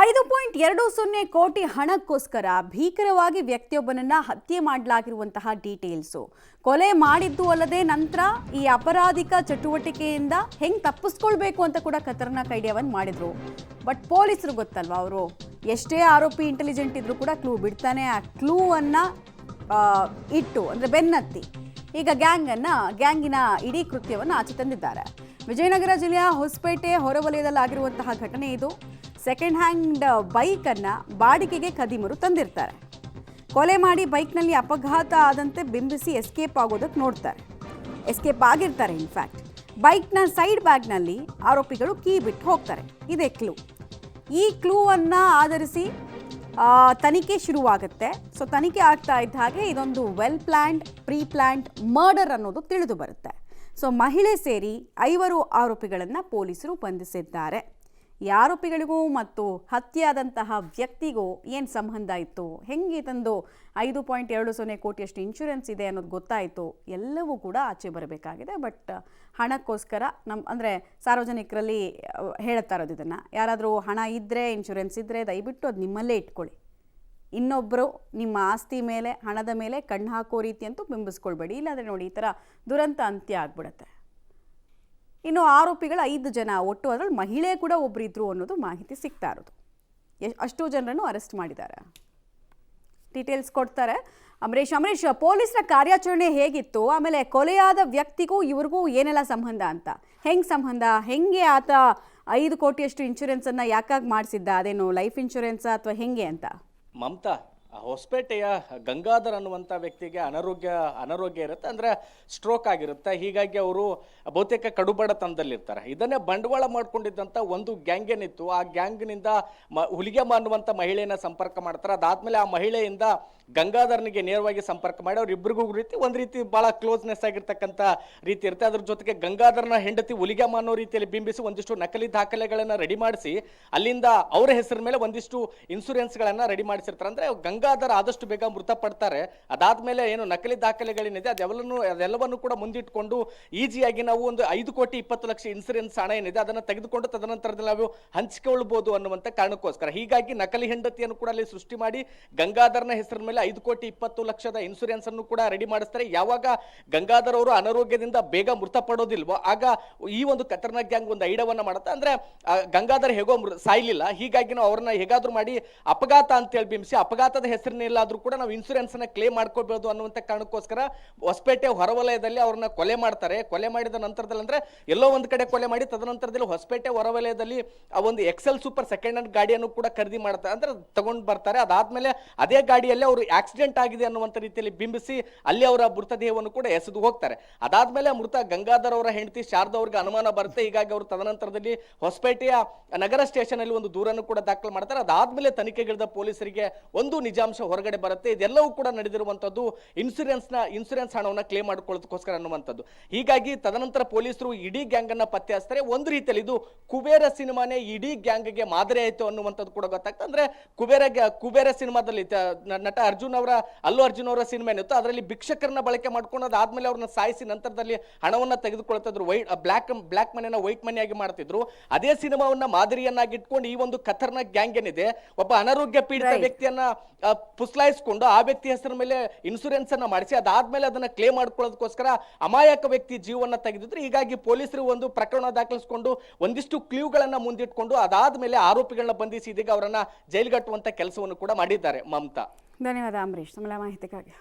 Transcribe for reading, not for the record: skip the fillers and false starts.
5.20 ಕೋಟಿ ಹಣಕ್ಕೋಸ್ಕರ ಭೀಕರವಾಗಿ ವ್ಯಕ್ತಿಯೊಬ್ಬನನ್ನ ಹತ್ಯೆ ಮಾಡಲಾಗಿರುವಂತಹ ಡೀಟೇಲ್ಸು. ಕೊಲೆ ಮಾಡಿದ್ದು ಅಲ್ಲದೆ ನಂತರ ಈ ಅಪರಾಧಿಕ ಚಟುವಟಿಕೆಯಿಂದ ಹೆಂಗ್ ತಪ್ಪಿಸ್ಕೊಳ್ಬೇಕು ಅಂತ ಕೂಡ ಖತರ್ನಾಕ್ ಐಡಿಯಾವನ್ನು ಮಾಡಿದ್ರು. ಬಟ್ ಪೊಲೀಸರು ಗೊತ್ತಲ್ವಾ, ಅವರು ಎಷ್ಟೇ ಆರೋಪಿ ಇಂಟೆಲಿಜೆಂಟ್ ಇದ್ರೂ ಕೂಡ ಕ್ಲೂ ಬಿಡ್ತಾನೆ. ಆ ಕ್ಲೂ ಅನ್ನ ಇಟ್ಟು ಅಂದ್ರೆ ಬೆನ್ನತ್ತಿ ಈಗ ಗ್ಯಾಂಗಿನ ಇಡೀ ಕೃತ್ಯವನ್ನು ಆಚೆ ತಂದಿದ್ದಾರೆ. ವಿಜಯನಗರ ಜಿಲ್ಲೆಯ ಹೊಸಪೇಟೆ ಹೊರವಲಯದಲ್ಲಾಗಿರುವಂತಹ ಘಟನೆ ಇದು. ಸೆಕೆಂಡ್ ಹ್ಯಾಂಡ್ ಬೈಕನ್ನು ಬಾಡಿಗೆಗೆ ಖದೀಮರು ತಂದಿರ್ತಾರೆ. ಕೊಲೆ ಮಾಡಿ ಬೈಕ್ನಲ್ಲಿ ಅಪಘಾತ ಆದಂತೆ ಬಿಂಬಿಸಿ ಎಸ್ಕೇಪ್ ಆಗೋದಕ್ಕೆ ನೋಡ್ತಾರೆ. ಎಸ್ಕೇಪ್ ಆಗಿರ್ತಾರೆ. ಇನ್ಫ್ಯಾಕ್ಟ್ ಬೈಕ್ನ ಸೈಡ್ ಬ್ಯಾಗ್ನಲ್ಲಿ ಆರೋಪಿಗಳು ಕೀ ಬಿಟ್ಟು ಹೋಗ್ತಾರೆ. ಇದೇ ಕ್ಲೂ. ಈ ಕ್ಲೂವನ್ನು ಆಧರಿಸಿ ತನಿಖೆ ಶುರುವಾಗುತ್ತೆ. ಸೊ ತನಿಖೆ ಆಗ್ತಾ ಇದ್ದ ಹಾಗೆ ಇದೊಂದು well planned, pre planned murder ಅನ್ನೋದು ತಿಳಿದು ಬರುತ್ತೆ. ಸೊ ಮಹಿಳೆ ಸೇರಿ 5 ಆರೋಪಿಗಳನ್ನು ಪೊಲೀಸರು ಬಂಧಿಸಿದ್ದಾರೆ. ಈ ಆರೋಪಿಗಳಿಗೂ ಮತ್ತು ಹತ್ಯೆಯಾದಂತಹ ವ್ಯಕ್ತಿಗೂ ಏನು ಸಂಬಂಧ ಇತ್ತು, ಹೆಂಗೆ ತಂದು 5.20 ಕೋಟಿಯಷ್ಟು ಇನ್ಶೂರೆನ್ಸ್ ಇದೆ ಅನ್ನೋದು ಗೊತ್ತಾಯಿತು, ಎಲ್ಲವೂ ಕೂಡ ಆಚೆ ಬರಬೇಕಾಗಿದೆ. ಬಟ್ ಹಣಕ್ಕೋಸ್ಕರ ಅಂದರೆ ಸಾರ್ವಜನಿಕರಲ್ಲಿ ಹೇಳ್ತಾ ಇರೋದು ಇದನ್ನು, ಯಾರಾದರೂ ಹಣ ಇದ್ದರೆ, ಇನ್ಶೂರೆನ್ಸ್ ಇದ್ದರೆ ದಯವಿಟ್ಟು ಅದು ನಿಮ್ಮಲ್ಲೇ ಇಟ್ಕೊಳ್ಳಿ. ಇನ್ನೊಬ್ಬರು ನಿಮ್ಮ ಆಸ್ತಿ ಮೇಲೆ, ಹಣದ ಮೇಲೆ ಕಣ್ಣು ಹಾಕೋ ರೀತಿ ಅಂತೂ ಬಿಂಬಿಸ್ಕೊಳ್ಬೇಡಿ. ಇಲ್ಲಾಂದರೆ ನೋಡಿ ಈ ಥರ ದುರಂತ ಅಂತ್ಯ ಆಗ್ಬಿಡುತ್ತೆ. ಇನ್ನು ಆರೋಪಿಗಳು 5 ಜನ, ಒಟ್ಟು ಅದರಲ್ಲಿ ಮಹಿಳೆ ಕೂಡ ಒಬ್ಬರಿದ್ರು ಅನ್ನೋದು ಮಾಹಿತಿ ಸಿಗ್ತಾ ಇರೋದು. ಅಷ್ಟು ಜನರನ್ನು ಅರೆಸ್ಟ್ ಮಾಡಿದ್ದಾರೆ. ಡೀಟೇಲ್ಸ್ ಕೊಡ್ತಾರೆ ಅಮರೇಶ್. ಪೊಲೀಸರ ಕಾರ್ಯಾಚರಣೆ ಹೇಗಿತ್ತು, ಆಮೇಲೆ ಕೊಲೆಯಾದ ವ್ಯಕ್ತಿಗೂ ಇವ್ರಿಗೂ ಏನೆಲ್ಲ ಸಂಬಂಧ ಅಂತ, ಹೆಂಗೆ ಆತ 5 ಕೋಟಿಯಷ್ಟು ಇನ್ಶೂರೆನ್ಸನ್ನು ಯಾಕಾಗಿ ಮಾಡಿಸಿದ್ದ, ಅದೇನು ಲೈಫ್ ಇನ್ಶೂರೆನ್ಸಾ ಅಥವಾ ಹೆಂಗೆ ಅಂತ? ಮಮತಾ, ಹೊಸಪೇಟೆಯ ಗಂಗಾಧರ್ ಅನ್ನುವಂಥ ವ್ಯಕ್ತಿಗೆ ಅನಾರೋಗ್ಯ ಇರುತ್ತೆ, ಅಂದರೆ ಸ್ಟ್ರೋಕ್ ಆಗಿರುತ್ತೆ. ಹೀಗಾಗಿ ಅವರು ಬಹುತೇಕ ಕಡುಬಡತನದಲ್ಲಿರ್ತಾರೆ. ಇದನ್ನೇ ಬಂಡವಾಳ ಮಾಡ್ಕೊಂಡಿದ್ದಂಥ ಒಂದು ಗ್ಯಾಂಗ್ ಏನಿತ್ತು, ಆ ಗ್ಯಾಂಗ್ನಿಂದ ಹುಲಿಗೆಮ್ಮ ಅನ್ನುವಂಥ ಮಹಿಳೆಯನ್ನು ಸಂಪರ್ಕ ಮಾಡ್ತಾರೆ. ಅದಾದಮೇಲೆ ಆ ಮಹಿಳೆಯಿಂದ ಗಂಗಾಧರ್ನಿಗೆ ನೇರವಾಗಿ ಸಂಪರ್ಕ ಮಾಡಿ ಅವರಿಬ್ಬರಿಗೂ ಒಂದು ರೀತಿ ಭಾಳ ಕ್ಲೋಸ್ನೆಸ್ ಆಗಿರ್ತಕ್ಕಂಥ ರೀತಿ ಇರುತ್ತೆ. ಅದ್ರ ಜೊತೆಗೆ ಗಂಗಾಧರ್ನ ಹೆಂಡತಿ ಹುಲಿಗೆಮ್ಮ ಅನ್ನೋ ರೀತಿಯಲ್ಲಿ ಬಿಂಬಿಸಿ ಒಂದಿಷ್ಟು ನಕಲಿ ದಾಖಲೆಗಳನ್ನು ರೆಡಿ ಮಾಡಿಸಿ ಅಲ್ಲಿಂದ ಅವರ ಹೆಸರ ಮೇಲೆ ಒಂದಿಷ್ಟು ಇನ್ಶೂರೆನ್ಸ್ಗಳನ್ನು ರೆಡಿ ಮಾಡಿಸಿರ್ತಾರೆ. ಅಂದರೆ ಗಂಗಾಧರ್ ಆದಷ್ಟು ಬೇಗ ಮೃತಪಡ್ತಾರೆ. ಅದಾದ್ಮೇಲೆ ಏನು ನಕಲಿ ದಾಖಲೆಗಳೇನಿದೆ ಅದೆಲ್ಲವನ್ನು ಕೂಡ ಮುಂದಿಟ್ಕೊಂಡು ಈಜಿಯಾಗಿ ನಾವು ಒಂದು 5,20,00,000 ಇನ್ಸೂರೆನ್ಸ್ ಹಣ ಏನಿದೆ ಅದನ್ನು ತೆಗೆದುಕೊಂಡು ತದನಂತರದಲ್ಲಿ ನಾವು ಹಂಚಿಕೊಳ್ಳಬಹುದು ಅನ್ನುವಂಥ ಕಾರಣಕ್ಕೋಸ್ಕರ ಹೀಗಾಗಿ ನಕಲಿ ಹೆಂಡತಿಯನ್ನು ಕೂಡ ಅಲ್ಲಿ ಸೃಷ್ಟಿ ಮಾಡಿ ಗಂಗಾಧರ್ನ ಹೆಸರಿನ ಮೇಲೆ 5,20,00,000 ಇನ್ಸೂರೆನ್ಸ್ ಅನ್ನು ಕೂಡ ರೆಡಿ ಮಾಡಿಸ್ತಾರೆ. ಯಾವಾಗ ಗಂಗಾಧರ್ ಅವರು ಅನಾರೋಗ್ಯದಿಂದ ಬೇಗ ಮೃತಪಡೋದಿಲ್ವೋ ಆಗ ಈ ಒಂದು ಖತರ್ನಾಕ್ ಗ್ಯಾಂಗ್ ಒಂದು ಐಡಿಯಾವನ್ನ ಮಾಡುತ್ತೆ. ಅಂದ್ರೆ ಗಂಗಾಧರ್ ಹೇಗೋ ಸಾಯ್ಲಿಲ್ಲ, ಹೀಗಾಗಿ ನಾವು ಅವ್ರನ್ನ ಹೇಗಾದ್ರೂ ಮಾಡಿ ಅಪಘಾತ ಅಂತೇಳಿ ಬಿಂಬಿಸಿ ಅಪಘಾತದ ಹೆಸರಿನಿಲ್ಲಾದ್ರೂ ಕೂಡ ನಾವು ಇನ್ಸೂರೆನ್ಸ್ ಅನ್ನ ಕ್ಲೇಮ್ ಮಾಡ್ಕೋಬಹುದು ಅನ್ನುವಂಥ ಕಾರಣಕ್ಕೋಸ್ಕರ ಹೊಸಪೇಟೆ ಹೊರವಲಯದಲ್ಲಿ ಅವ್ರನ್ನ ಕೊಲೆ ಮಾಡ್ತಾರೆ. ಕೊಲೆ ಮಾಡಿದ ನಂತರದಲ್ಲಿ ಅಂದ್ರೆ ಎಲ್ಲೋ ಒಂದು ಕಡೆ ಕೊಲೆ ಮಾಡಿ ತದನಂತರದಲ್ಲಿ ಹೊಸಪೇಟೆ ಹೊರವಲಯದಲ್ಲಿ ಆ ಒಂದು ಎಕ್ಸೆಲ್ ಸೂಪರ್ ಸೆಕೆಂಡ್ ಹ್ಯಾಂಡ್ ಗಾಡಿಯನ್ನು ಕೂಡ ಖರೀದಿ ಮಾಡ್ತಾರೆ, ಅಂದ್ರೆ ತಗೊಂಡು ಬರ್ತಾರೆ. ಅದಾದ್ಮೇಲೆ ಅದೇ ಗಾಡಿಯಲ್ಲಿ ಅವರು ಆಕ್ಸಿಡೆಂಟ್ ಆಗಿದೆ ಅನ್ನುವಂಥ ರೀತಿಯಲ್ಲಿ ಬಿಂಬಿಸಿ ಅಲ್ಲಿ ಅವರ ಮೃತದೇಹವನ್ನು ಕೂಡ ಎಸೆದು ಹೋಗ್ತಾರೆ. ಅದಾದ್ಮೇಲೆ ಮೃತ ಗಂಗಾಧರ್ ಅವರ ಹೆಂಡತಿ ಶಾರದಾ ಅವ್ರಿಗೆ ಅನುಮಾನ ಬರುತ್ತೆ. ಹೀಗಾಗಿ ಅವರು ತದನಂತರದಲ್ಲಿ ಹೊಸಪೇಟೆಯ ನಗರ ಸ್ಟೇಷನ್ ಅಲ್ಲಿ ಒಂದು ದೂರನ್ನು ಕೂಡ ದಾಖಲು ಮಾಡ್ತಾರೆ. ಅದಾದ್ಮೇಲೆ ತನಿಖೆಗಿಳಿದ ಪೊಲೀಸರಿಗೆ ಒಂದು ನಿಜಾಂಶ ಹೊರಗಡೆ ಬರುತ್ತೆ. ಇದೆಲ್ಲವೂ ಕೂಡ ನಡೆದಿರುವಂತದ್ದು ಇನ್ಸೂರೆನ್ಸ್ ಹಣವನ್ನು ಕ್ಲೇಮ್ ಮಾಡ್ಕೊಳ್ಳೋದಕ್ಕೋಸ್ಕರ ಅನ್ನುವಂಥದ್ದು. ಹೀಗಾಗಿ ತದನಂತರ ಪೊಲೀಸರು ಇಡೀ ಗ್ಯಾಂಗ್ ಅನ್ನ ಪತ್ತೆ ಹಚ್ತಾರೆ. ಒಂದು ರೀತಿಯಲ್ಲಿ ಇದು ಕುಬೇರ ಸಿನಿಮಾನೇ ಇಡೀ ಗ್ಯಾಂಗ್ಗೆ ಮಾದರಿ ಆಯಿತು ಅನ್ನುವಂಥದ್ದು ಕೂಡ ಗೊತ್ತಾಗ್ತದೆ. ಅಂದ್ರೆ ಕುಬೇರ ಸಿನಿಮಾದಲ್ಲಿ ನಟ ಅಲ್ಲು ಅರ್ಜುನ್ ಅವರ ಸಿನಿಮಾ ಏನಿತ್ತು ಅದರಲ್ಲಿ ಭಿಕ್ಷಕರನ್ನ ಬಳಕೆ ಮಾಡ್ಕೊಂಡು ಅದಾದ್ಮೇಲೆ ಅವ್ರನ್ನ ಸಾಯಿಸಿ ನಂತರದಲ್ಲಿ ಹಣವನ್ನ ತೆಗೆದುಕೊಳ್ತಿದ್ರು. ಬ್ಲಾಕ್ ಮನಿಯನ್ನ ವೈಟ್ ಮನಿ ಆಗಿ ಮಾಡ್ತಿದ್ರು. ಅದೇ ಸಿನಿಮಾವನ್ನ ಮಾದರಿಯನ್ನಾಗಿ ಇಟ್ಕೊಂಡು ಈ ಒಂದು ಖತರ್ನಾಕ್ ಗ್ಯಾಂಗ್ ಏನಿದೆ, ಒಬ್ಬ ಅನಾರೋಗ್ಯ ಪೀಡಿತ ವ್ಯಕ್ತಿಯನ್ನ ಪುಸ್ಲಾಯಿಸಿಕೊಂಡು ಆ ವ್ಯಕ್ತಿ ಹೆಸರ ಮೇಲೆ ಇನ್ಸೂರೆನ್ಸ್ ಅನ್ನ ಮಾಡಿಸಿ ಅದಾದ್ಮೇಲೆ ಅದನ್ನ ಕ್ಲೇಮ್ ಮಾಡ್ಕೊಳ್ಳೋದಕ್ಕೋಸ್ಕರ ಅಮಾಯಕ ವ್ಯಕ್ತಿ ಜೀವನ ತೆಗೆದಿದ್ರು. ಹೀಗಾಗಿ ಪೊಲೀಸರು ಒಂದು ಪ್ರಕರಣ ದಾಖಲಿಸಿಕೊಂಡು ಒಂದಿಷ್ಟು ಕ್ಲೂಗಳನ್ನ ಮುಂದಿಟ್ಕೊಂಡು ಅದಾದ್ಮೇಲೆ ಆರೋಪಿಗಳನ್ನ ಬಂಧಿಸಿ ಇದೀಗ ಅವರನ್ನ ಜೈಲಿಗಟ್ಟುವಂತ ಕೆಲಸವನ್ನು ಕೂಡ ಮಾಡಿದ್ದಾರೆ. ಮಮತಾ, ಧನ್ಯವಾದ ಅಂಬರೀಶ್, ತಮ್ಮ ಮಾಹಿತಿಗಾಗಿ.